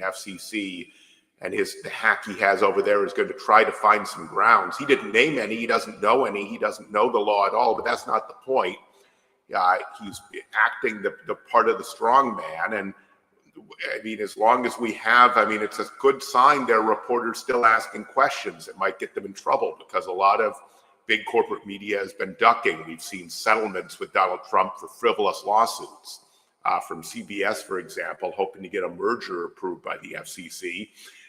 FCC and the hack he has over there is going to try to find some grounds. He didn't name any. He doesn't know any. He doesn't know the law at all. But that's not the point. He's acting the part of the strong man. And I mean, as long as we have, I mean, it's a good sign there are reporters still asking questions that might get them in trouble, because a lot of big corporate media has been ducking. We've seen settlements with Donald Trump for frivolous lawsuits from CBS, for example, hoping to get a merger approved by the FCC.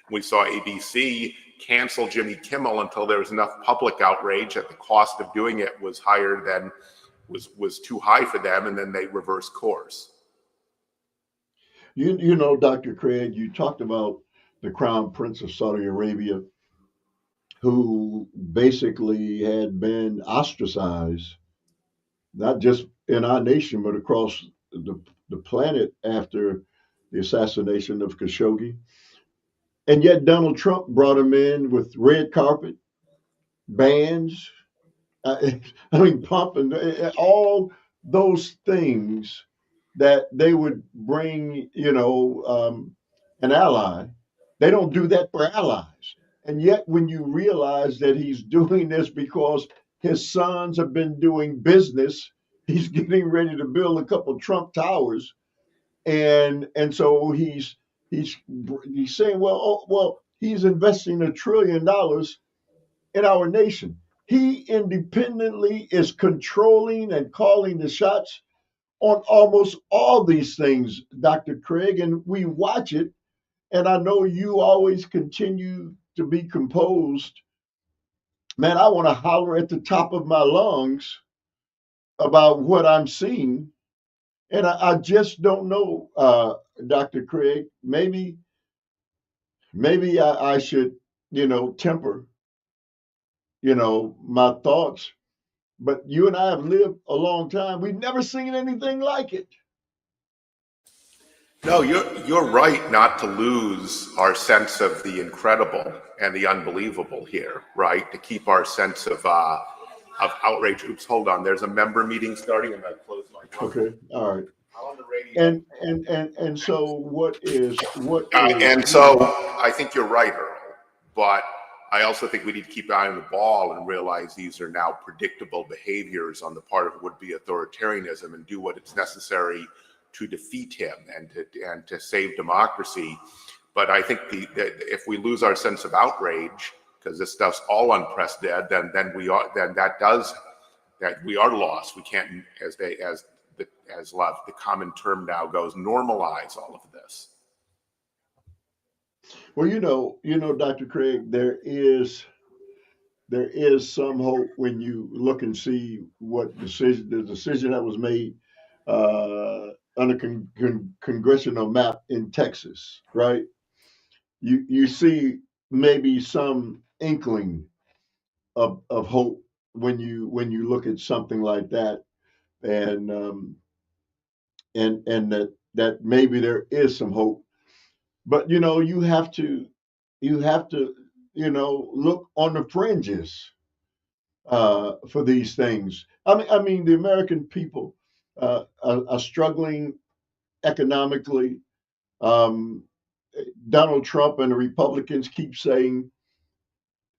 We saw ABC cancel Jimmy Kimmel until there was enough public outrage that the cost of doing it was higher than was too high for them, and then they reversed course. You know, Dr. KRAIG, you talked about the Crown Prince of Saudi Arabia, who basically had been ostracized, not just in our nation, but across the planet after the assassination of Khashoggi. And yet Donald Trump brought him in with red carpet, bands, I mean, pump, and all those things that they would bring, an ally. They don't do that for allies. And yet when you realize that he's doing this because his sons have been doing business, he's getting ready to build a couple Trump towers. And so he's saying, well, he's investing $1 trillion in our nation. He independently is controlling and calling the shots on almost all these things, Dr. KRAIG, and we watch it. And I know you always continue to be composed. Man, I want to holler at the top of my lungs about what I'm seeing. And I just don't know, Dr. KRAIG. Maybe I should, temper, my thoughts. But you and I have lived a long time. We've never seen anything like it. No, you're right not to lose our sense of the incredible and the unbelievable here, right? To keep our sense of outrage. Oops, hold on. There's a member meeting starting. I'm going to close my phone. Okay, all right. On the radio. And so and so I think you're right, Earl. But I also think we need to keep an eye on the ball and realize these are now predictable behaviors on the part of would-be authoritarianism, and do what is necessary to defeat him and to save democracy. But I think that if we lose our sense of outrage, because this stuff's all unprecedented, then we are lost. We can't, as the common term now goes, normalize all of this. Well, Dr. KRAIG, there is some hope when you look and see what the decision that was made on a congressional map in Texas, right? You see maybe some inkling of hope when you look at something like that, and that maybe there is some hope. But you have to look on the fringes for these things. I mean, the American people are struggling economically. Donald Trump and the Republicans keep saying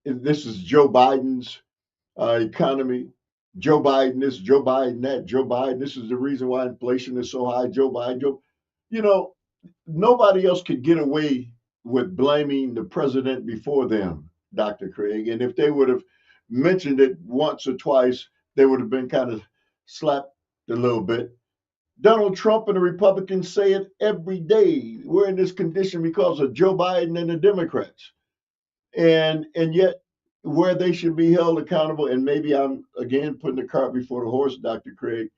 this is Joe Biden's economy. Joe Biden this, Joe Biden that, Joe Biden. This is the reason why inflation is so high. Joe Biden. Nobody else could get away with blaming the president before them, Dr. KRAIG. And if they would have mentioned it once or twice, they would have been kind of slapped a little bit. Donald Trump and the Republicans say it every day. We're in this condition because of Joe Biden and the Democrats. And yet where they should be held accountable, and maybe I'm again putting the cart before the horse, Dr. KRAIG,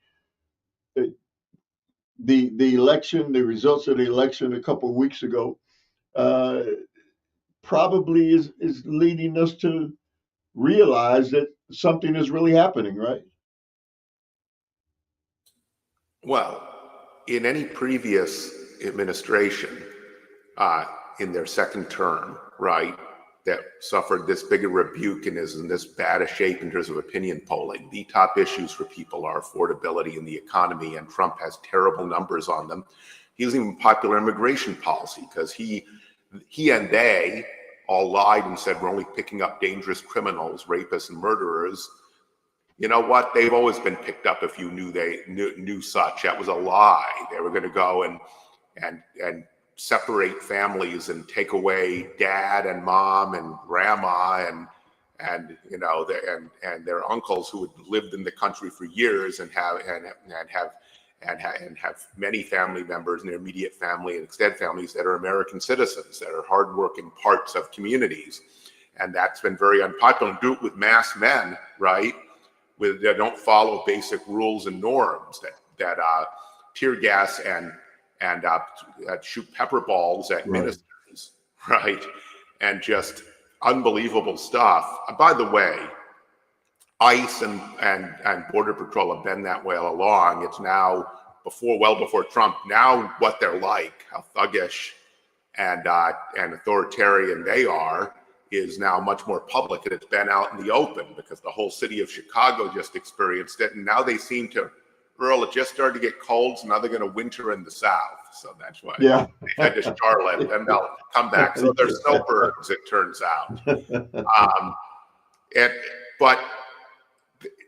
the election, the results of the election a couple of weeks ago probably is leading us to realize that something is really happening, right? Well, in any previous administration, in their second term, right, that suffered this big a rebuke and is in this bad a shape in terms of opinion polling, the top issues for people are affordability and the economy, and Trump has terrible numbers on them. He was even popular immigration policy because he and they all lied and said we're only picking up dangerous criminals, rapists, and murderers. You know what? They've always been picked up if you knew such. That was a lie. They were going to go and separate families and take away dad and mom and grandma and you know and their uncles who had lived in the country for years and have many family members in their immediate family and extended families that are American citizens, that are hardworking parts of communities. And that's been very unpopular. And do it with mass men, right? That don't follow basic rules and norms, that tear gas and shoot pepper balls at ministers, right? And just unbelievable stuff. By the way, ICE and Border Patrol have been that way all along. It's now well before Trump. Now what they're like, how thuggish and authoritarian they are, is now much more public, and it's been out in the open because the whole city of Chicago just experienced it, and now they seem to. Earl, it just started to get cold, so now they're going to winter in the South. So that's why they head to Charlotte, and they'll come back. So they're snowbirds, it turns out. But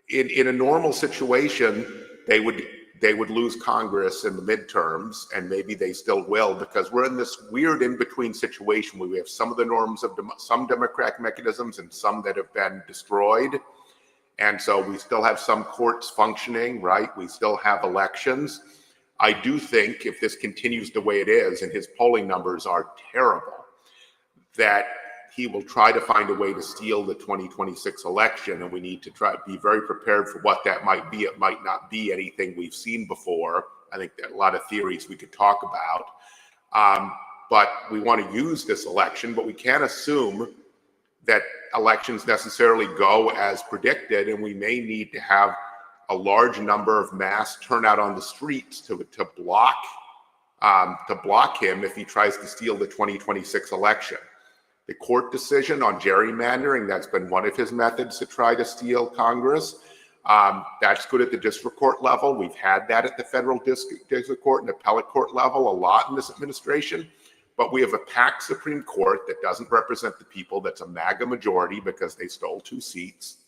in a normal situation, they would lose Congress in the midterms, and maybe they still will, because we're in this weird in-between situation where we have some of the norms of some democratic mechanisms and some that have been destroyed. And so we still have some courts functioning, right? We still have elections. I do think if this continues the way it is, and his polling numbers are terrible, that he will try to find a way to steal the 2026 election, and we need to be very prepared for what that might be. It might not be anything we've seen before. I think there are a lot of theories we could talk about, but we want to use this election, but we can't assume that elections necessarily go as predicted, and we may need to have a large number of mass turnout on the streets to block him if he tries to steal the 2026 election. The court decision on gerrymandering, that's been one of his methods to try to steal Congress. That's good at the district court level. We've had that at the federal district court and appellate court level a lot in this administration. But we have a packed Supreme Court that doesn't represent the people. That's a MAGA majority because they stole 2 seats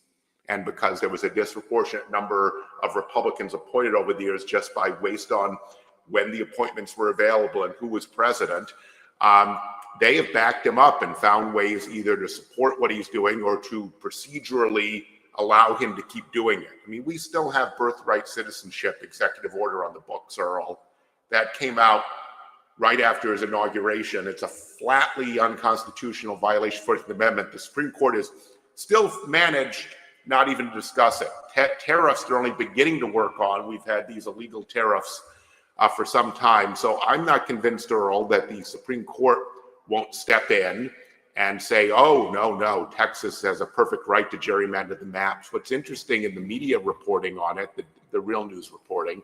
and because there was a disproportionate number of Republicans appointed over the years just based on when the appointments were available and who was president. They have backed him up and found ways either to support what he's doing or to procedurally allow him to keep doing it. I mean, we still have birthright citizenship executive order on the books, Earl. That came out right after his inauguration. It's a flatly unconstitutional violation of the 14th Amendment. The Supreme Court has still managed not even to discuss it. Tariffs they're only beginning to work on. We've had these illegal tariffs for some time. So I'm not convinced, Earl, that the Supreme Court won't step in and say, oh, no, Texas has a perfect right to gerrymander the maps. What's interesting in the media reporting on it, the real news reporting,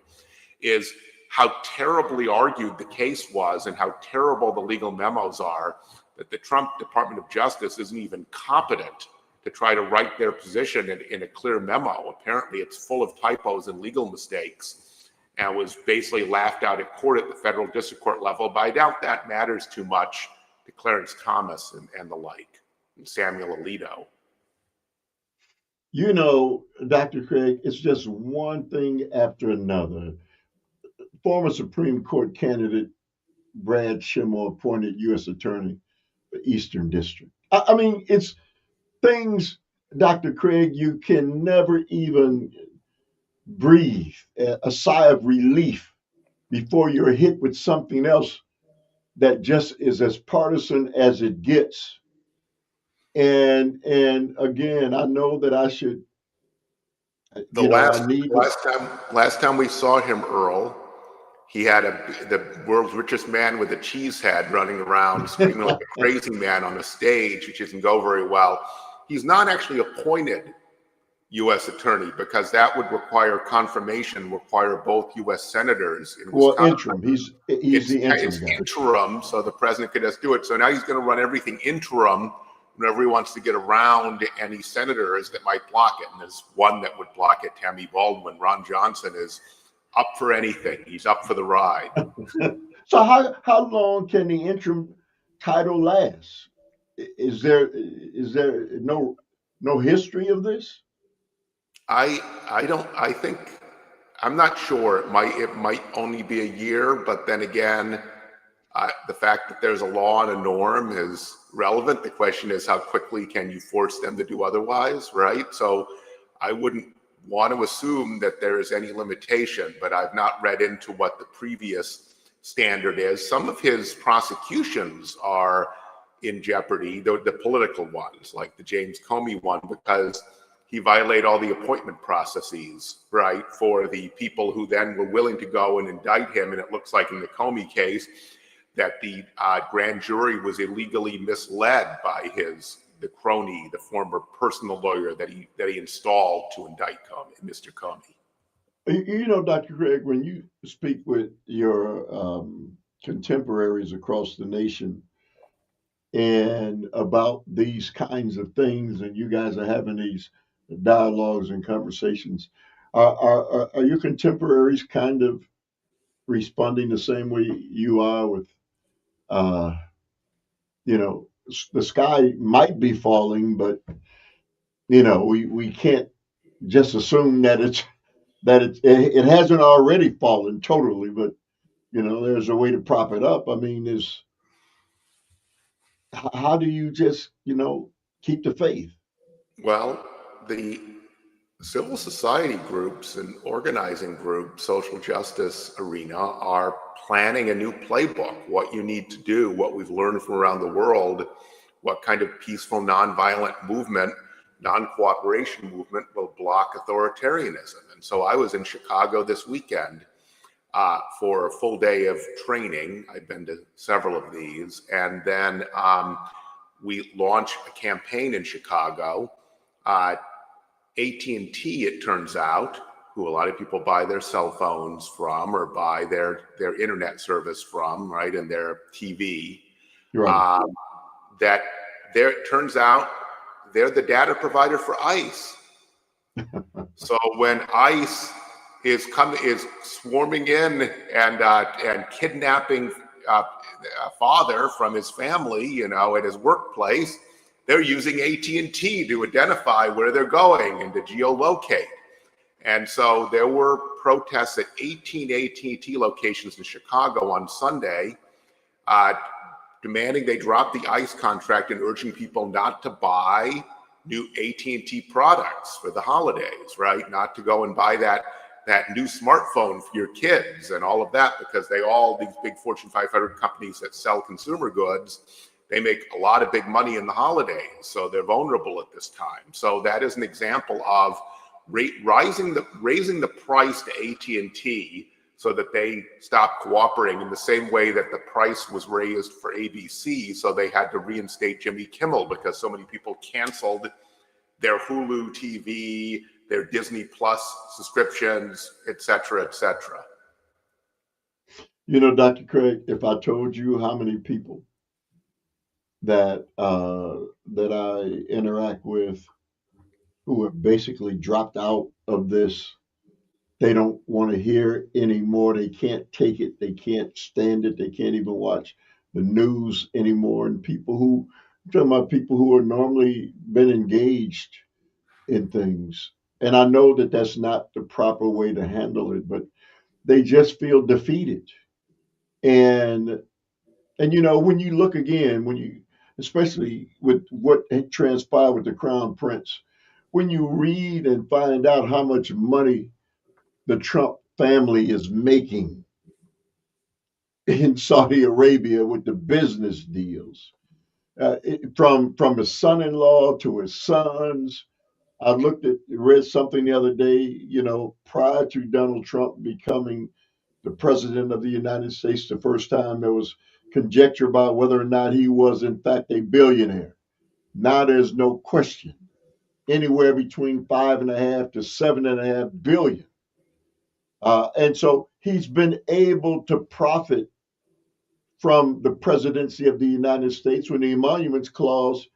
is how terribly argued the case was and how terrible the legal memos are, that the Trump Department of Justice isn't even competent to try to write their position in a clear memo. Apparently it's full of typos and legal mistakes and was basically laughed out at court at the federal district court level. But I doubt that matters too much to Clarence Thomas and the like, and Samuel Alito. You know, Dr. Craig, it's just one thing after another. Former Supreme Court candidate Brad Schimel appointed U.S. Attorney for Eastern District. I mean, it's things, Dr. Craig, you can never even breathe a sigh of relief before you're hit with something else that just is as partisan as it gets. And again, I know that I should. Last time we saw him, Earl, he had the world's richest man with a cheese head running around screaming like a crazy man on a stage, which doesn't go very well. He's not actually appointed U.S. attorney because that would require confirmation, require both U.S. senators in Wisconsin. Well, interim. He's the interim. It's interim, so the president could just do it. So now he's going to run everything interim whenever he wants to get around any senators that might block it. And there's one that would block it, Tammy Baldwin. Ron Johnson is up for anything. He's up for the ride. So how long can the interim title last? Is there no history of this? I don't, I think, I'm not sure. It might only be a year, but then again, the fact that there's a law and a norm is relevant. The question is, how quickly can you force them to do otherwise, right? So I wouldn't want to assume that there is any limitation, but I've not read into what the previous standard is. Some of his prosecutions are in jeopardy, the political ones, like the James Comey one, because he violated all the appointment processes, right, for the people who then were willing to go and indict him. And it looks like in the Comey case that the grand jury was illegally misled by the crony, the former personal lawyer that he installed to indict Comey, Mr. Comey. Dr. Craig, when you speak with your contemporaries across the nation and about these kinds of things, and you guys are having these dialogues and conversations, are your contemporaries kind of responding the same way you are with, uh, the sky might be falling, but we can't just assume that it hasn't already fallen totally, but there's a way to prop it up. I mean, is how do you just keep the faith? Well, the civil society groups and organizing groups, social justice arena, are planning a new playbook, what you need to do, what we've learned from around the world, what kind of peaceful, nonviolent movement, non-cooperation movement will block authoritarianism. And so I was in Chicago this weekend for a full day of training. I've been to several of these. And then we launched a campaign in Chicago. AT&T, it turns out, who a lot of people buy their cell phones from or buy their internet service from, right, and their TV, Right. that it turns out they're the data provider for ICE. So when ICE is swarming in and kidnapping a father from his family, at his workplace, they're using AT&T to identify where they're going and to geolocate. And so there were protests at 18 AT&T locations in Chicago on Sunday, demanding they drop the ICE contract and urging people not to buy new AT&T products for the holidays, right? Not to go and buy that new smartphone for your kids and all of that, because these big Fortune 500 companies that sell consumer goods, they make a lot of big money in the holidays, so they're vulnerable at this time. So that is an example of raising the price to AT&T so that they stop cooperating, in the same way that the price was raised for ABC, so they had to reinstate Jimmy Kimmel because so many people canceled their Hulu TV, their Disney Plus subscriptions, et cetera, et cetera. Dr. Craig, if I told you how many people that I interact with who have basically dropped out of this, they don't want to hear anymore. They can't take it. They can't stand it. They can't even watch the news anymore. And I'm talking about people who are normally been engaged in things. And I know that that's not the proper way to handle it, but they just feel defeated. And when you look again, especially with what had transpired with the Crown Prince, when you read and find out how much money the Trump family is making in Saudi Arabia with the business deals, from his son-in-law to his sons. I read something the other day, prior to Donald Trump becoming the president of the United States the first time, there was conjecture about whether or not he was in fact a billionaire. Now there's no question, anywhere between 5.5 to 7.5 billion. And so he's been able to profit from the presidency of the United States. When the Emoluments Clause,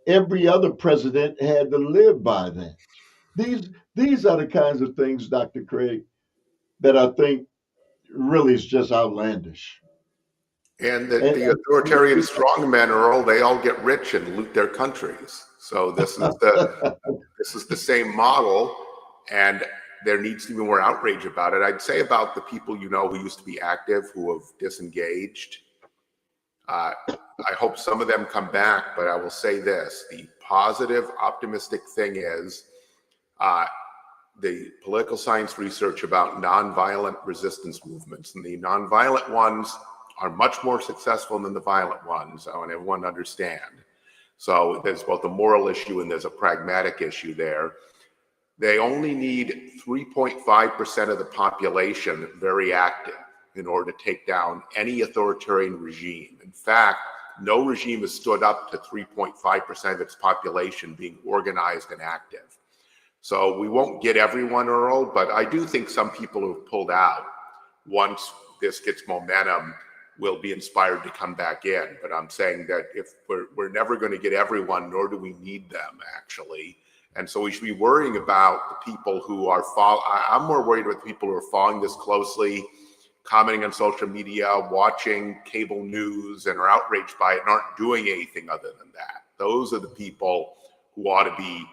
every other president had to live by that. These are the kinds of things, Dr. Craig, that I think really is just outlandish. And that And, the authoritarian strongmen, Earl, they all get rich and loot their countries. So this is the same model, and there needs to be more outrage about it. I'd say about the people who used to be active, who have disengaged. I hope some of them come back, but I will say this: the positive, optimistic thing is the political science research about nonviolent resistance movements, and the nonviolent ones are much more successful than the violent ones. I want everyone to understand. So there's both a moral issue and there's a pragmatic issue there. They only need 3.5% of the population very active in order to take down any authoritarian regime. In fact, no regime has stood up to 3.5% of its population being organized and active. So we won't get everyone, Earl, but I do think some people who have pulled out, once this gets momentum, will be inspired to come back in. But I'm saying that if we're never going to get everyone, nor do we need them, actually. And so we should be worrying about the people who are I'm more worried about the people who are following this closely, commenting on social media, watching cable news, and are outraged by it and aren't doing anything other than that. Those are the people who ought to be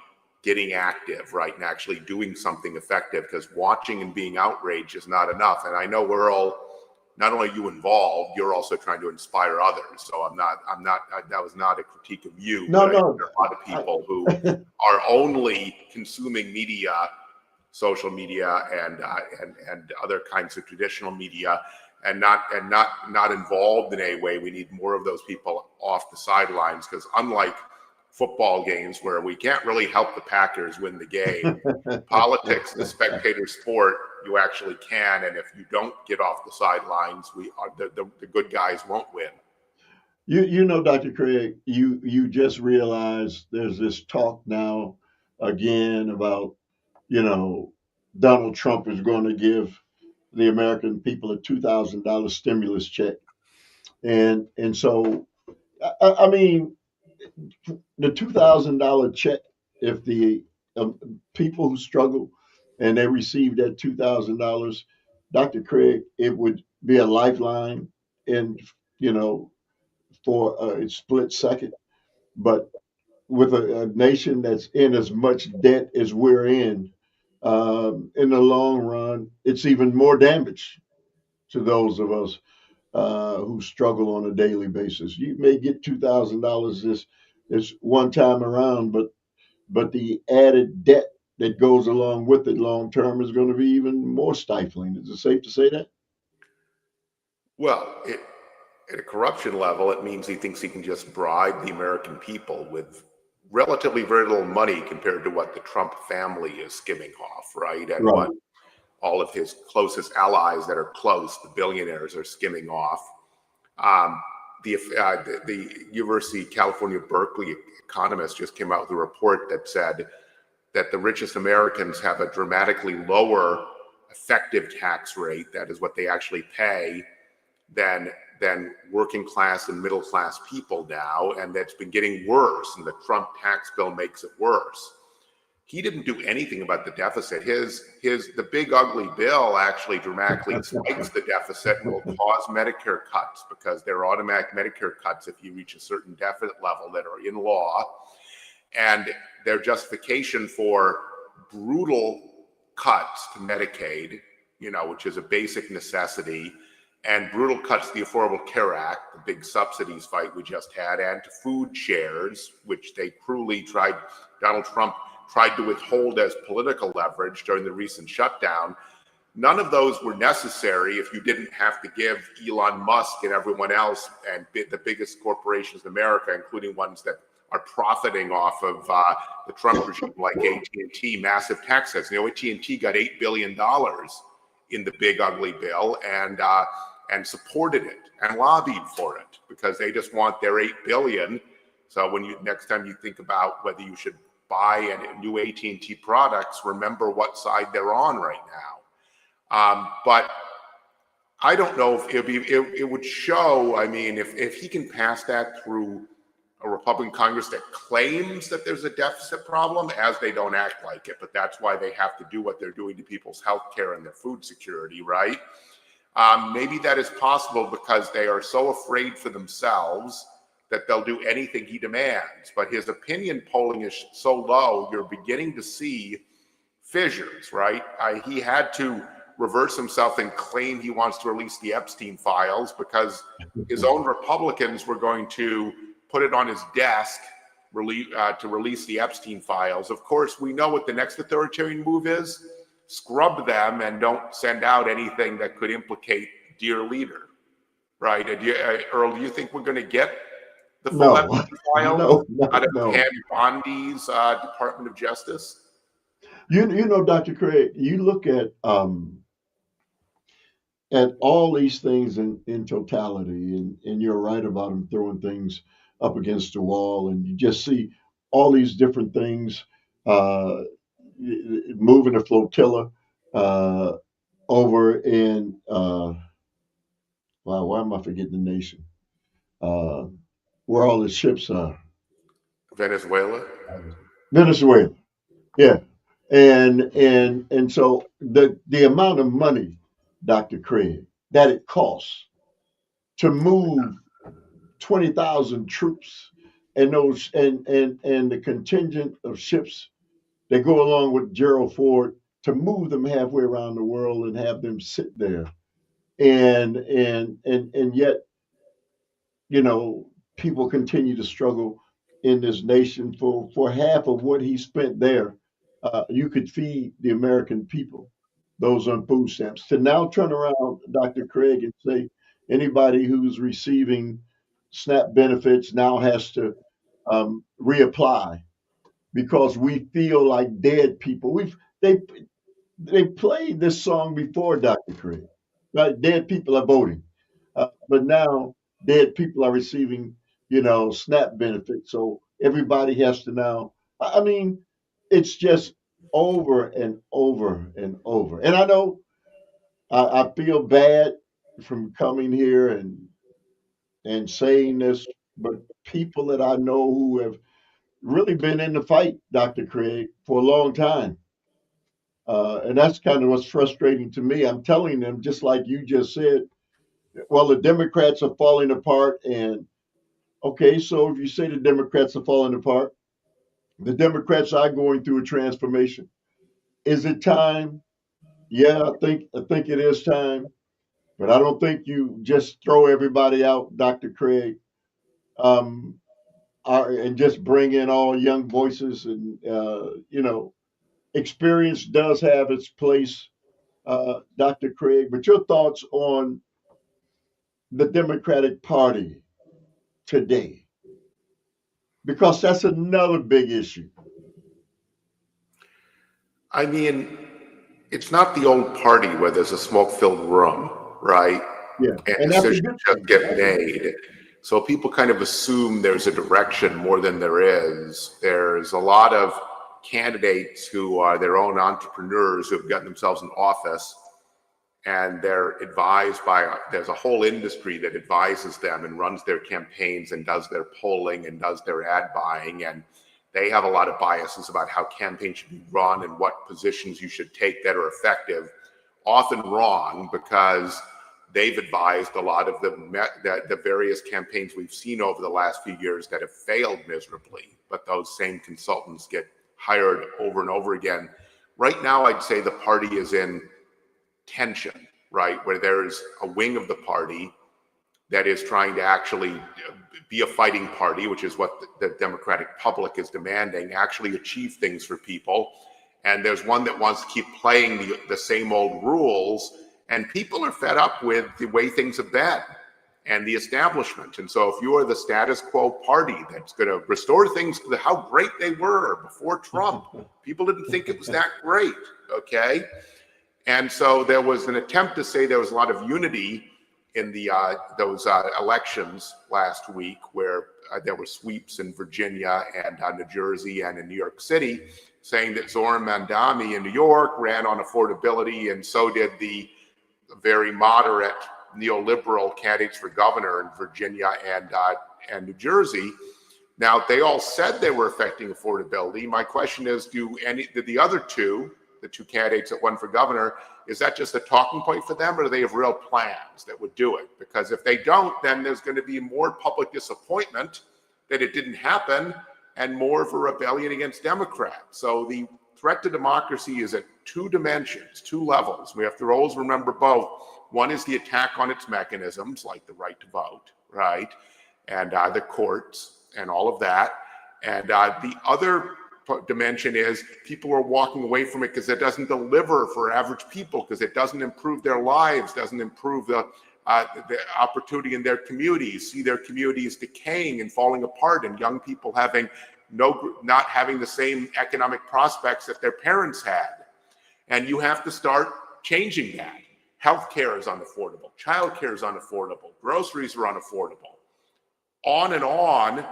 getting active, right, and actually doing something effective, because watching and being outraged is not enough. And I know we're all, not only are you involved, you're also trying to inspire others. So that was not a critique of you. no, but no. There are a lot of people who are only consuming media, social media, and other kinds of traditional media, and not involved in any way. We need more of those people off the sidelines, because unlike football games where we can't really help the Packers win the game, politics, the spectator sport, you actually can. And if you don't get off the sidelines, the good guys won't win. Dr. Craig, you just realized there's this talk now again about, Donald Trump is going to give the American people a $2,000 stimulus check. And so, I mean, the $2,000 check, if the people who struggle and they receive that $2,000, Dr. Craig, it would be a lifeline and, for a split second. But with a nation that's in as much debt as we're in the long run, it's even more damage to those of us who struggle on a daily basis. You may get $2,000 this one time around, but the added debt that goes along with it long term is going to be even more stifling. Is it safe to say that? Well, at a corruption level, it means he thinks he can just bribe the American people with relatively very little money compared to what the Trump family is skimming off, right? And Right. what all of his closest allies that are close, the billionaires, are skimming off. The University of California, Berkeley economist just came out with a report that said that the richest Americans have a dramatically lower effective tax rate, that is what they actually pay, than working class and middle class people now, and that's been getting worse, and the Trump tax bill makes it worse. He didn't do anything about the deficit. The big ugly bill actually dramatically spikes the deficit and will cause Medicare cuts, because there are automatic Medicare cuts if you reach a certain deficit level that are in law. And their justification for brutal cuts to Medicaid, which is a basic necessity, and brutal cuts to the Affordable Care Act, the big subsidies fight we just had, and to food shares, which they cruelly Donald Trump tried to withhold as political leverage during the recent shutdown. None of those were necessary if you didn't have to give Elon Musk and everyone else, and the biggest corporations in America, including ones that are profiting off of the Trump regime, like AT&T, massive tax cuts. AT&T got $8 billion in the big ugly bill, and supported it and lobbied for it, because they just want their $8 billion. So next time you think about whether you should buy new AT&T products, remember what side they're on right now. But I don't know if it would show. I mean, if he can pass that through a Republican Congress that claims that there's a deficit problem, as they don't act like it, but that's why they have to do what they're doing to people's health care and their food security, right? Maybe that is possible because they are so afraid for themselves that they'll do anything he demands. But his opinion polling is so low, you're beginning to see fissures, right? He had to reverse himself and claim he wants to release the Epstein files because his own Republicans were going to put it on his desk to release the Epstein files. Of course, we know what the next authoritarian move is. Scrub them and don't send out anything that could implicate dear leader, right? Earl, do you think we're going to get the full Epstein files out of Pam Bondi's Department of Justice? You know, Dr. Craig, you look at all these things in totality, and you're right about them throwing things up against the wall, and you just see all these different things moving a flotilla over in wow, why am I forgetting the nation? Where all the ships are. Venezuela. Venezuela. Yeah. And so the amount of money, Dr. Craig, that it costs to move 20,000 troops and those and the contingent of ships that go along with Gerald Ford to move them halfway around the world and have them sit there. And yet, you know, people continue to struggle in this nation for half of what he spent there. You could feed the American people, those on food stamps, to now turn around, Dr. Craig, and say anybody who's receiving SNAP benefits now has to reapply because we feel like dead people. They played this song before, Dr. Craig. Right? Dead people are voting. But now dead people are receiving, you know, SNAP benefits. So everybody has to now. I mean, it's just over and over and over. And I know I feel bad from coming here and saying this, but people that I know who have really been in the fight, Dr. Craig, for a long time. And that's kind of what's frustrating to me. I'm telling them, just like you just said, well, the Democrats are falling apart. And okay, so if you say the Democrats are falling apart, the Democrats are going through a transformation. Is it time? Yeah, I think it is time. But I don't think you just throw everybody out, Dr. Craig, um, and just bring in all young voices. And you know, experience does have its place, Dr. Craig. But your thoughts on the Democratic Party today? Because that's another big issue. I mean, it's not the old party where there's a smoke-filled room, right? Yeah, And and that's a decisions good just thing. get made. So people kind of assume there's a direction more than there is. There's a lot of candidates who are their own entrepreneurs who have gotten themselves in office, and they're advised by, there's a whole industry that advises them and runs their campaigns and does their polling and does their ad buying. And they have a lot of biases about how campaigns should be run and what positions you should take that are effective, often wrong because they've advised a lot of the various campaigns we've seen over the last few years that have failed miserably, but those same consultants get hired over and over again. Right now, I'd say the party is in tension, right? Where there's a wing of the party that is trying to actually be a fighting party, which is what the Democratic public is demanding, actually achieve things for people. And there's one that wants to keep playing the same old rules. And people are fed up with the way things have been and the establishment. And so if you are the status quo party that's going to restore things to how great they were before Trump, people didn't think it was that great, okay? And so there was an attempt to say there was a lot of unity in those elections last week where there were sweeps in Virginia and New Jersey and in New York City, saying that Zohran Mamdani in New York ran on affordability, and so did the very moderate neoliberal candidates for governor in Virginia and New Jersey. Now, they all said they were affecting affordability. My question is, did the other two, the two candidates that won for governor, is that just a talking point for them, or do they have real plans that would do it? Because if they don't, then there's going to be more public disappointment that it didn't happen and more of a rebellion against Democrats. So the threat to democracy is at two dimensions, two levels. We have to always remember both. One is the attack on its mechanisms, like the right to vote, right? And the courts and all of that. And the other dimension is people are walking away from it because it doesn't deliver for average people, because it doesn't improve their lives, doesn't improve the opportunity in their communities, see their communities decaying and falling apart, and young people not having the same economic prospects that their parents had. And you have to start changing that. Healthcare is unaffordable, childcare is unaffordable, groceries are unaffordable. On and on.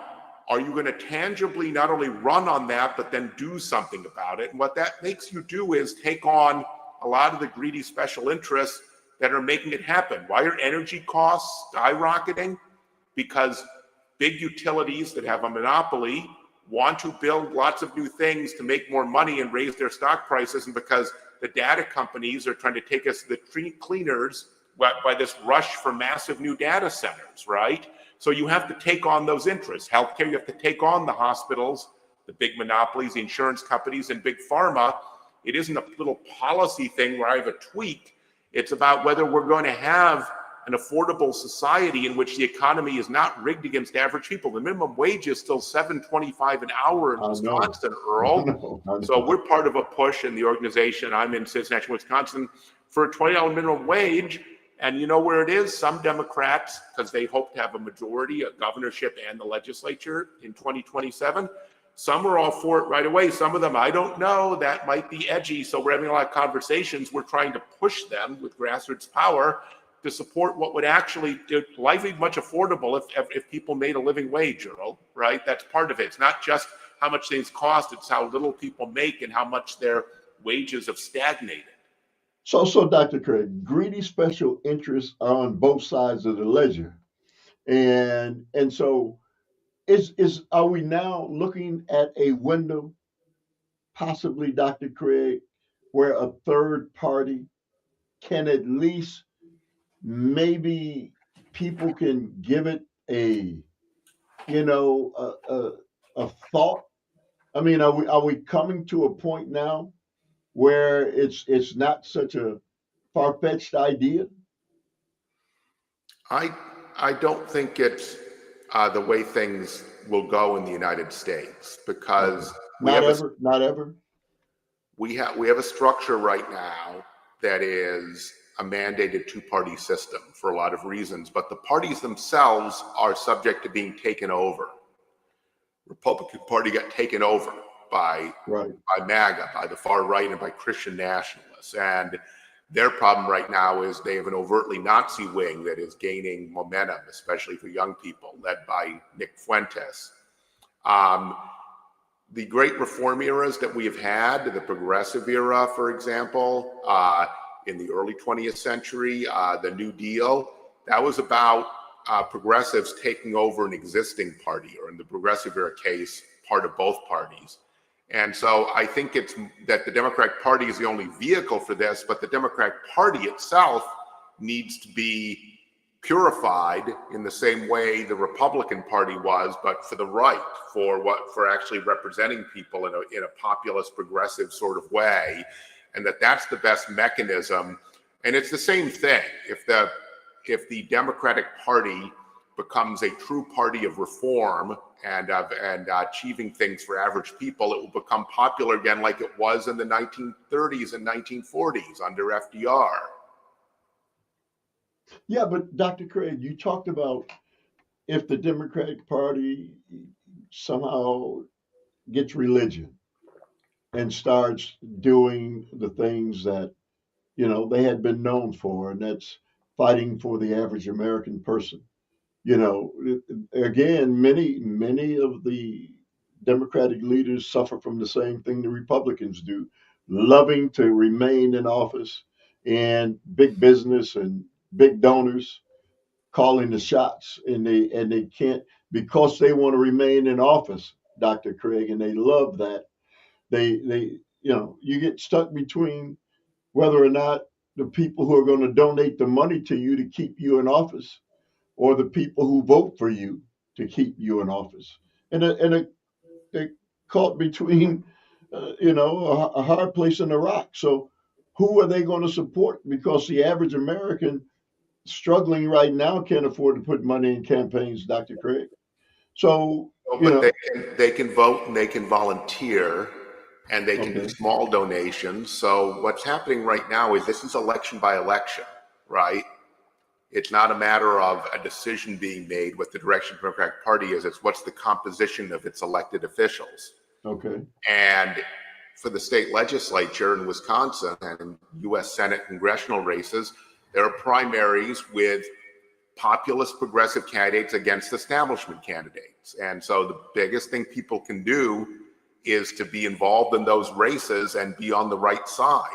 Are you going to tangibly not only run on that, but then do something about it? And what that makes you do is take on a lot of the greedy special interests that are making it happen. Why are energy costs skyrocketing? Because big utilities that have a monopoly want to build lots of new things to make more money and raise their stock prices, and because the data companies are trying to take us the cleaners by this rush for massive new data centers, right? So you have to take on those interests. Healthcare, you have to take on the hospitals, the big monopolies, the insurance companies, and big pharma. It isn't a little policy thing where I have a tweak. It's about whether we're going to have an affordable society in which the economy is not rigged against average people. The minimum wage is still $7.25 an hour in Wisconsin, Earl. I know. So we're part of a push in the organization. I'm in Cincinnati, Wisconsin, for a $20 minimum wage. And you know where it is? Some Democrats, because they hope to have a majority, a governorship and the legislature in 2027, some are all for it right away. Some of them, I don't know, that might be edgy. So we're having a lot of conversations. We're trying to push them with grassroots power to support what would actually do life be much affordable if people made a living wage, Earl, right? That's part of it. It's not just how much things cost, it's how little people make and how much their wages have stagnated. So, Dr. Craig, greedy special interests are on both sides of the ledger, and so are we now looking at a window, possibly, Dr. Craig, where a third party can at least maybe people can give it a a thought? I mean, are we coming to a point now where it's not such a far-fetched idea? I don't think it's the way things will go in the United States, because Not ever. we have a structure right now that is a mandated two-party system for a lot of reasons, but the parties themselves are subject to being taken over. Republican Party got taken over by MAGA, by the far right, and by Christian nationalists. And their problem right now is they have an overtly Nazi wing that is gaining momentum, especially for young people, led by Nick Fuentes. The great reform eras that we have had, the progressive era, for example, in the early 20th century, the New Deal, that was about progressives taking over an existing party, or in the progressive era case, part of both parties. And so I think it's that the Democratic Party is the only vehicle for this, but the Democratic Party itself needs to be purified in the same way the Republican Party was, but for the right, for actually representing people in a populist, progressive sort of way, and that's the best mechanism. And it's the same thing. If the Democratic Party becomes a true party of reform and achieving things for average people, it will become popular again like it was in the 1930s and 1940s under FDR. Yeah, but Dr. Craig, you talked about if the Democratic Party somehow gets religion and starts doing the things that, they had been known for, and that's fighting for the average American person. Again, many of the Democratic leaders suffer from the same thing the Republicans do, loving to remain in office, and big business and big donors calling the shots, and they can't, because they want to remain in office, Dr. Craig, and they love that. They you get stuck between whether or not the people who are going to donate the money to you to keep you in office or the people who vote for you to keep you in office. And they're caught between, a hard place in a rock. So who are they going to support? Because the average American struggling right now can't afford to put money in campaigns, Dr. Craig. So, But they can vote and they can volunteer and they can do okay, small donations. So what's happening right now is this is election by election, right? It's not a matter of a decision being made what the direction of the Democratic Party is. It's what's the composition of its elected officials. okay, And for the state legislature in Wisconsin and U.S. Senate congressional races, there are primaries with populist progressive candidates against establishment candidates. And so the biggest thing people can do is to be involved in those races and be on the right side.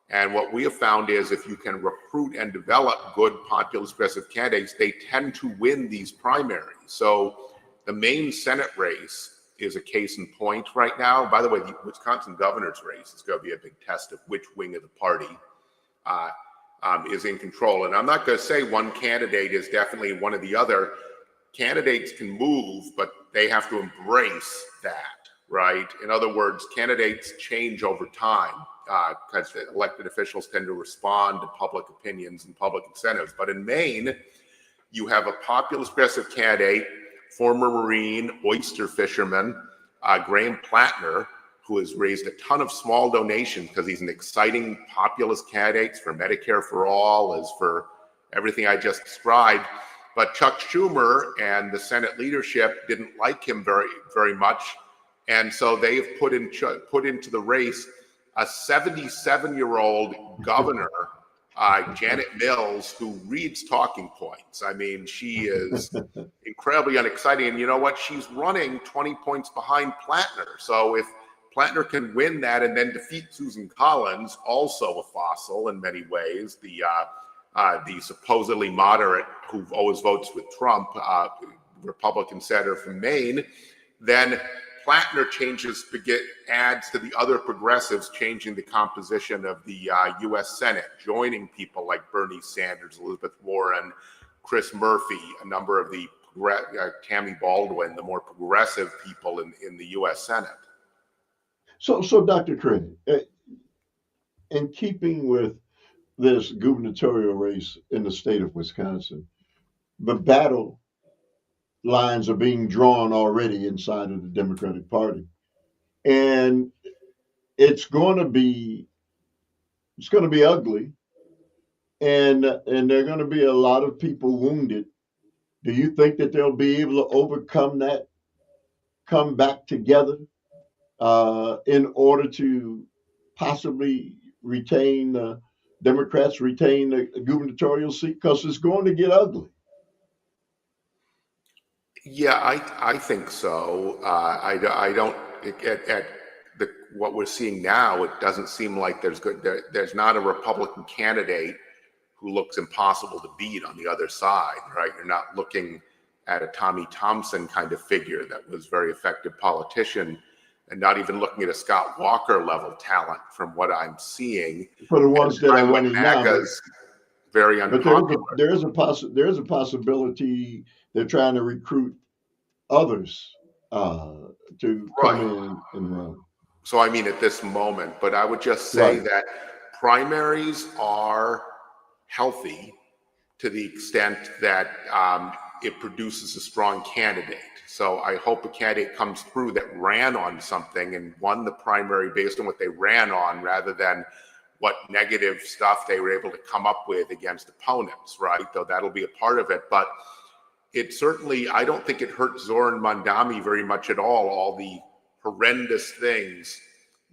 And what we have found is if you can recruit and develop good populist progressive candidates, they tend to win these primaries. So the Maine Senate race is a case in point right now. By the way, the Wisconsin governor's race is going to be a big test of which wing of the party is in control. And I'm not going to say one candidate is definitely one or the other. Candidates can move, but they have to embrace that, right? In other words, candidates change over time because elected officials tend to respond to public opinions and public incentives. But in Maine, you have a populist progressive candidate, former Marine, oyster fisherman, Graham Plattner, who has raised a ton of small donations because he's an exciting populist candidate for Medicare for all, as for everything I just described. But Chuck Schumer and the Senate leadership didn't like him very, very much. And so they have put into the race a 77-year-old governor, Janet Mills, who reads talking points. I mean, she is incredibly unexciting. And you know what? She's running 20 points behind Plattner. So if Plattner can win that and then defeat Susan Collins, also a fossil in many ways, the supposedly moderate who always votes with Trump, Republican senator from Maine, then Plattner adds to the other progressives, changing the composition of the U.S. Senate, joining people like Bernie Sanders, Elizabeth Warren, Chris Murphy, a number of the Tammy Baldwin, the more progressive people in the U.S. Senate. So Dr. Craig, in keeping with this gubernatorial race in the state of Wisconsin, the battle lines are being drawn already inside of the Democratic Party. And it's going to be ugly, and there are going to be a lot of people wounded. Do you think that they'll be able to overcome that, come back together in order to possibly Democrats retain the gubernatorial seat? Because it's going to get ugly. Yeah, I think so. I don't at what we're seeing now. It doesn't seem like there's not a Republican candidate who looks impossible to beat on the other side, right? You're not looking at a Tommy Thompson kind of figure that was very effective politician, and not even looking at a Scott Walker level talent from what I'm seeing. For the ones that are running now, very unpopular. But there is a possibility they're trying to recruit others to come in and run. So I mean, at this moment, but I would just say that primaries are healthy to the extent that it produces a strong candidate. So I hope a candidate comes through that ran on something and won the primary based on what they ran on rather than what negative stuff they were able to come up with against opponents, right? Though that'll be a part of it. But it certainly, I don't think it hurt Zoran Mondami very much at all the horrendous things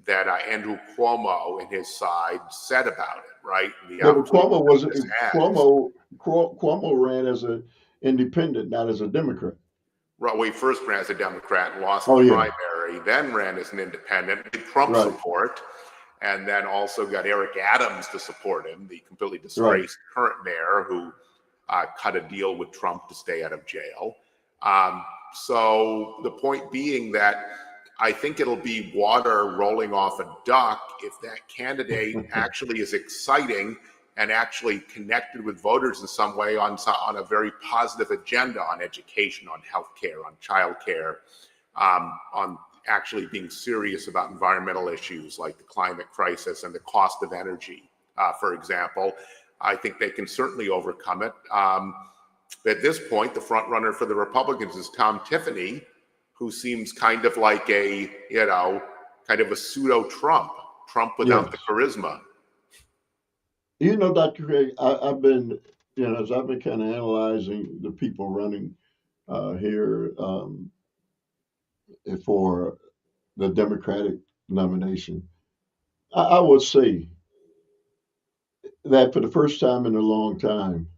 that Andrew Cuomo and his side said about it, right? Cuomo ran as an independent, not as a Democrat. Well, he first ran as a Democrat and lost the primary, then ran as an independent, with Trump support, and then also got Eric Adams to support him, the completely disgraced current mayor who cut a deal with Trump to stay out of jail. So the point being that I think it'll be water rolling off a duck if that candidate actually is exciting and actually connected with voters in some way on a very positive agenda on education, on healthcare, on childcare, on actually being serious about environmental issues like the climate crisis and the cost of energy, for example. I think they can certainly overcome it. At this point, the front runner for the Republicans is Tom Tiffany, who seems kind of like a, kind of a pseudo Trump without the charisma. Dr. Craig, I've been, as I've been kind of analyzing the people running here for the Democratic nomination, I would say that for the first time in a long time,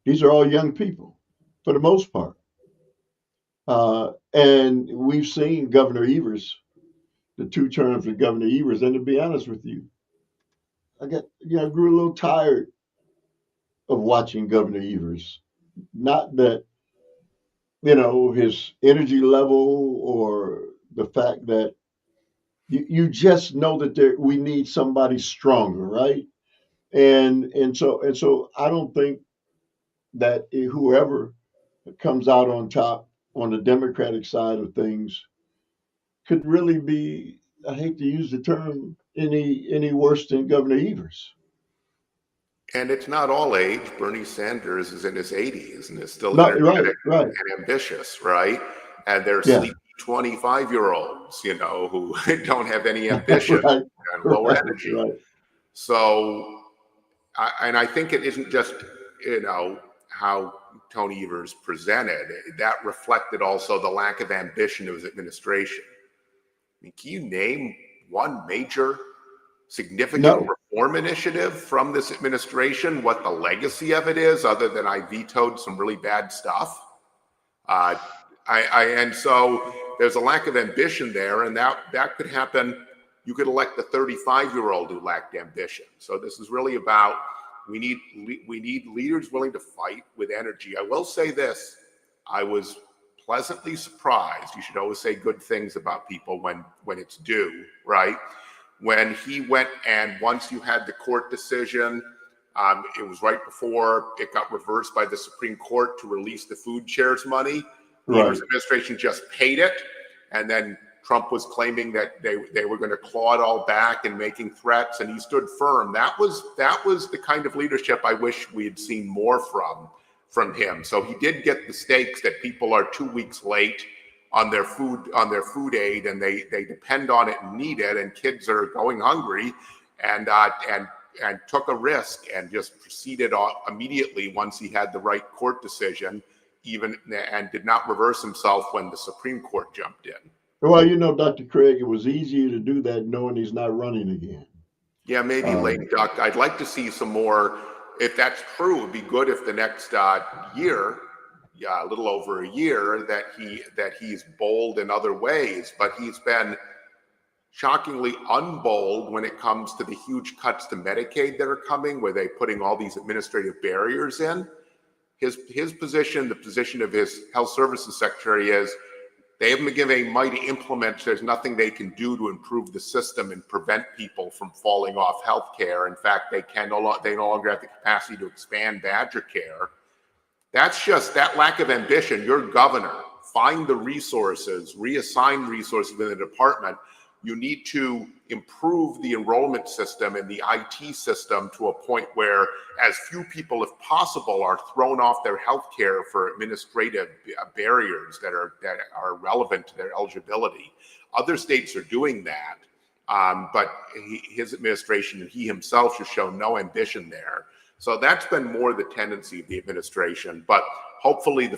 these are all young people for the most part. And we've seen Governor Evers, the 2 terms of Governor Evers, and to be honest with you, I grew a little tired of watching Governor Evers. Not that, his energy level or the fact that you just know that we need somebody stronger, right? And so I don't think that whoever comes out on top on the Democratic side of things could really be, I hate to use the term, any worse than Governor Evers. And it's not all age. Bernie Sanders is in his 80s and is still No, energetic right. and ambitious, right? And there's Yeah. sleepy 25-year-olds, who don't have any ambition Right. and low Right. energy. Right. So, I think it isn't just, how Tony Evers presented. That reflected also the lack of ambition of his administration. I mean, can you name one major significant reform initiative from this administration, what the legacy of it is, other than I vetoed some really bad stuff? And so there's a lack of ambition there, and that could happen. You could elect a 35-year-old who lacked ambition. So this is really about we need leaders willing to fight with energy. I will say this: I was pleasantly surprised. You should always say good things about people when it's due, right? When he went, and once you had the court decision, it was right before it got reversed by the Supreme Court to release the food shares money. The Evers administration just paid it, and then Trump was claiming that they were going to claw it all back and making threats, and he stood firm. That was the kind of leadership I wish we had seen more from him. So he did get the stakes that people are 2 weeks late on their food aid, and they depend on it and need it, and kids are going hungry, and took a risk and just proceeded immediately once he had the right court decision, and did not reverse himself when the Supreme Court jumped in. Well, Dr. Craig, it was easier to do that knowing he's not running again. Yeah, maybe lame duck. I'd like to see some more. If that's true, it'd be good if the next year, a little over a year, that he's bold in other ways. But he's been shockingly unbold when it comes to the huge cuts to Medicaid that are coming, where they're putting all these administrative barriers in. His position, the position of his health services secretary, is they haven't been given a mighty implement. There's nothing they can do to improve the system and prevent people from falling off health care. In fact, they no longer have the capacity to expand Badger care. That's just that lack of ambition. You're governor. Find the resources, reassign resources within the department. You need to improve the enrollment system and the IT system to a point where as few people as possible are thrown off their health care for administrative barriers that are relevant to their eligibility. Other states are doing that, but his administration and he himself has shown no ambition there. So that's been more the tendency of the administration. But hopefully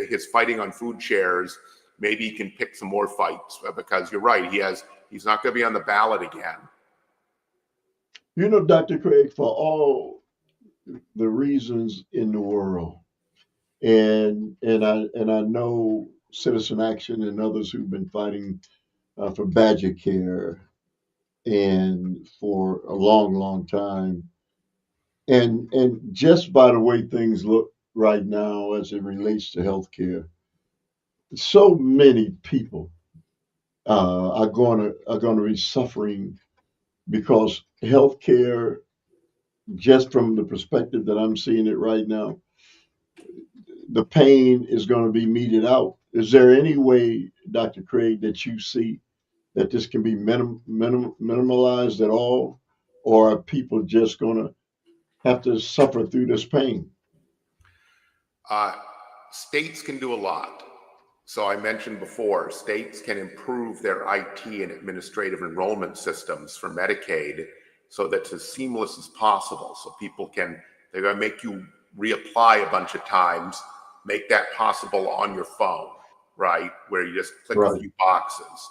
his fighting on food shares, maybe he can pick some more fights, because you're right, he's not going to be on the ballot again. Dr. Craig, for all the reasons in the world, and I know Citizen Action and others who've been fighting for Badger Care and for a long, long time, and just by the way things look right now as it relates to healthcare, so many people are going to be suffering because healthcare, just from the perspective that I'm seeing it right now, the pain is going to be meted out. Is there any way, Dr. Craig, that you see that this can be minimalized at all, or are people just going to have to suffer through this pain? Uh, States can do a lot. So I mentioned before, states can improve their IT and administrative enrollment systems for Medicaid so that it's as seamless as possible. So they're going to make you reapply a bunch of times, make that possible on your phone, right? Where you just click a Right. few boxes.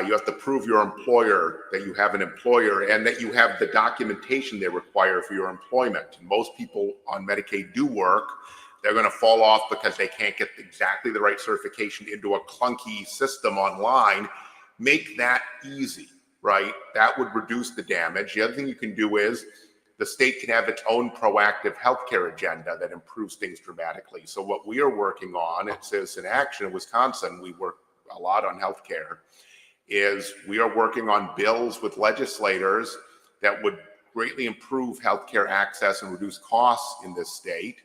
You have to prove your employer that you have an employer and that you have the documentation they require for your employment. And most people on Medicaid do work. They're going to fall off because they can't get exactly the right certification into a clunky system online. Make that easy, right? That would reduce the damage. The other thing you can do is the state can have its own proactive healthcare agenda that improves things dramatically. So what we are working on, it says in action in Wisconsin, we work a lot on healthcare, is we are working on bills with legislators that would greatly improve healthcare access and reduce costs in this state.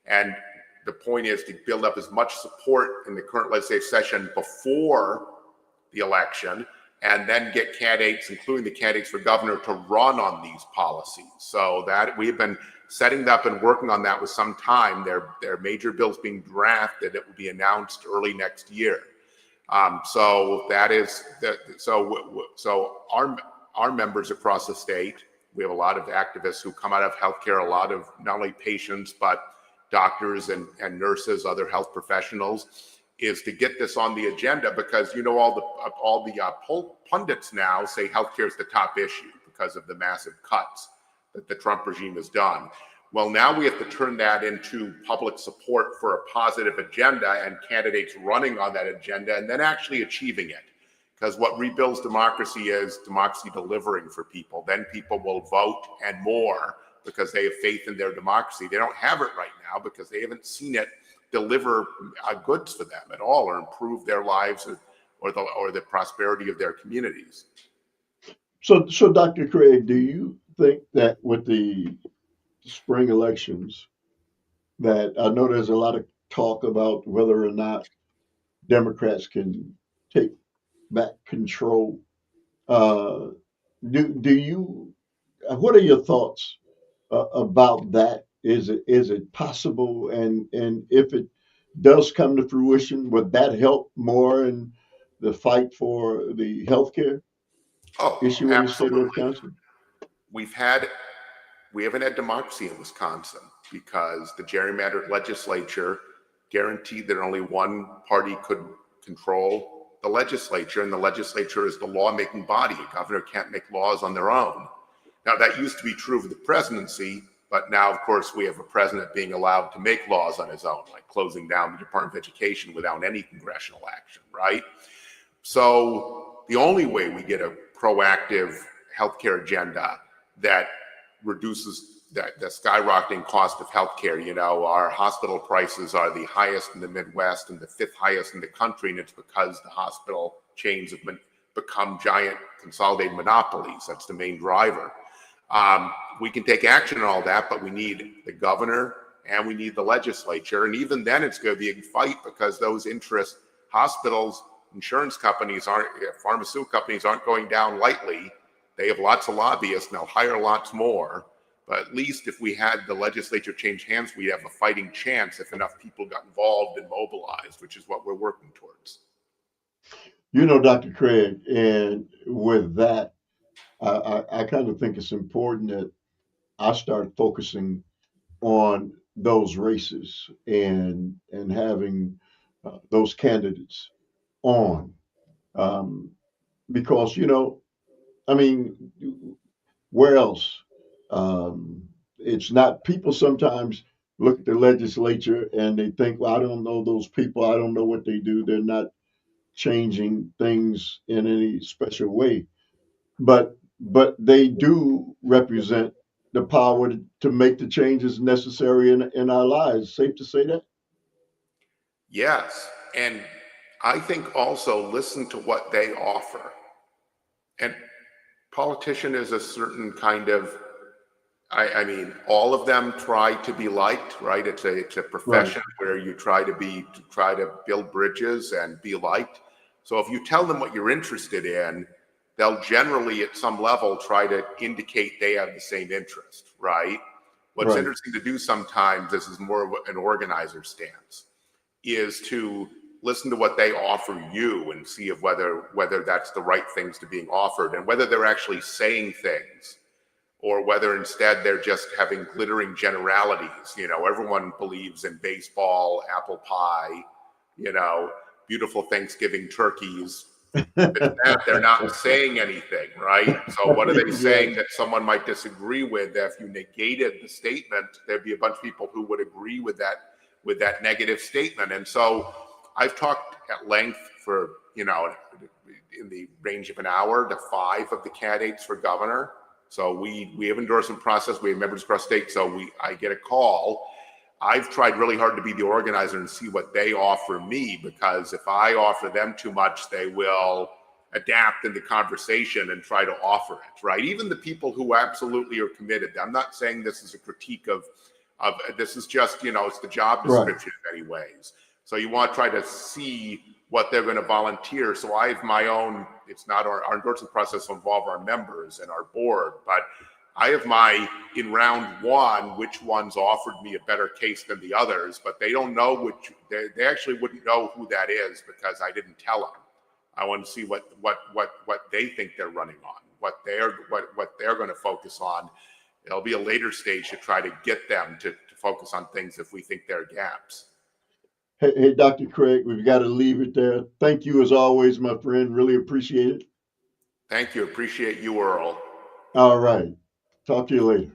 And the point is to build up as much support in the current legislative session before the election, and then get candidates, including the candidates for governor, to run on these policies. So that we've been setting up and working on that with some time. There are major bills being drafted that will be announced early next year. So that is so our members across the state, we have a lot of activists who come out of healthcare, a lot of not only patients but doctors and nurses, other health professionals, is to get this on the agenda because all the pundits now say healthcare is the top issue because of the massive cuts that the Trump regime has done. Well, now we have to turn that into public support for a positive agenda and candidates running on that agenda and then actually achieving it. Because what rebuilds democracy is democracy delivering for people. Then people will vote and more because they have faith in their democracy. They don't have it right now because they haven't seen it deliver goods for them at all or improve their lives or the prosperity of their communities. So, Dr. Craig, do you think that with the spring elections, that I know there's a lot of talk about whether or not Democrats can take back control? Uh, do you? What are your thoughts about that? Is it possible? And if it does come to fruition, would that help more in the fight for the healthcare Oh, issue in the state of absolutely. Wisconsin? We've had we haven't had democracy in Wisconsin because the gerrymandered legislature guaranteed that only one party could control the legislature, and the legislature is the lawmaking body. A governor can't make laws on their own. Now, that used to be true of the presidency, but now, of course, we have a president being allowed to make laws on his own, like closing down the Department of Education without any congressional action, right? So the only way we get a proactive healthcare agenda that reduces the skyrocketing cost of healthcare. Our hospital prices are the highest in the Midwest and the fifth highest in the country, and it's because the hospital chains have become giant consolidated monopolies. That's the main driver. We can take action on all that, but we need the governor and we need the legislature. And even then, it's going to be a fight because those interests, hospitals, insurance companies pharmaceutical companies aren't going down lightly. They have lots of lobbyists and they'll hire lots more. But at least if we had the legislature change hands, we'd have a fighting chance if enough people got involved and mobilized, which is what we're working towards. Dr. Craig, and with that, I kind of think it's important that I start focusing on those races and having those candidates on, um, because I mean, where else? It's not, people sometimes look at the legislature and they think, well, I don't know those people, I don't know what they do, they're not changing things in any special way, but they do represent the power to make the changes necessary in our lives. Safe to say that? Yes. And I think also listen to what they offer. And politician is a certain kind of, I mean, all of them try to be liked, right? It's a Right. profession where you try to build bridges and be liked. So if you tell them what you're interested in, they'll generally at some level try to indicate they have the same interest, right? What's Right. interesting to do sometimes, this is more of an organizer stance, is to listen to what they offer you and see if whether that's the right things to being offered and whether they're actually saying things or whether instead they're just having glittering generalities. You know, everyone believes in baseball, apple pie, you know, beautiful Thanksgiving turkeys. That they're not saying anything, right? So what are they Yeah. saying that someone might disagree with? That if you negated the statement, there'd be a bunch of people who would agree with that negative statement. And so I've talked at length for, you know, in the range of an hour to 5 of the candidates for governor. So we have endorsement process. We have members across state. So I get a call. I've tried really hard to be the organizer and see what they offer me, because if I offer them too much, they will adapt in the conversation and try to offer it, right? Even the people who absolutely are committed. I'm not saying this is a critique of this is just, you know, it's the job Right. description in many ways. So you want to try to see what they're going to volunteer. So I have my own, it's not our endorsement process will involve our members and our board, but I have my, in round 1, which ones offered me a better case than the others, but they don't know which, they actually wouldn't know who that is because I didn't tell them. I want to see what they think they're running on, what they're going to focus on. It'll be a later stage to try to get them to focus on things if we think there are gaps. Hey, Dr. Craig, we've got to leave it there. Thank you as always, my friend. Really appreciate it. Thank you. Appreciate you, Earl. All right. Talk to you later.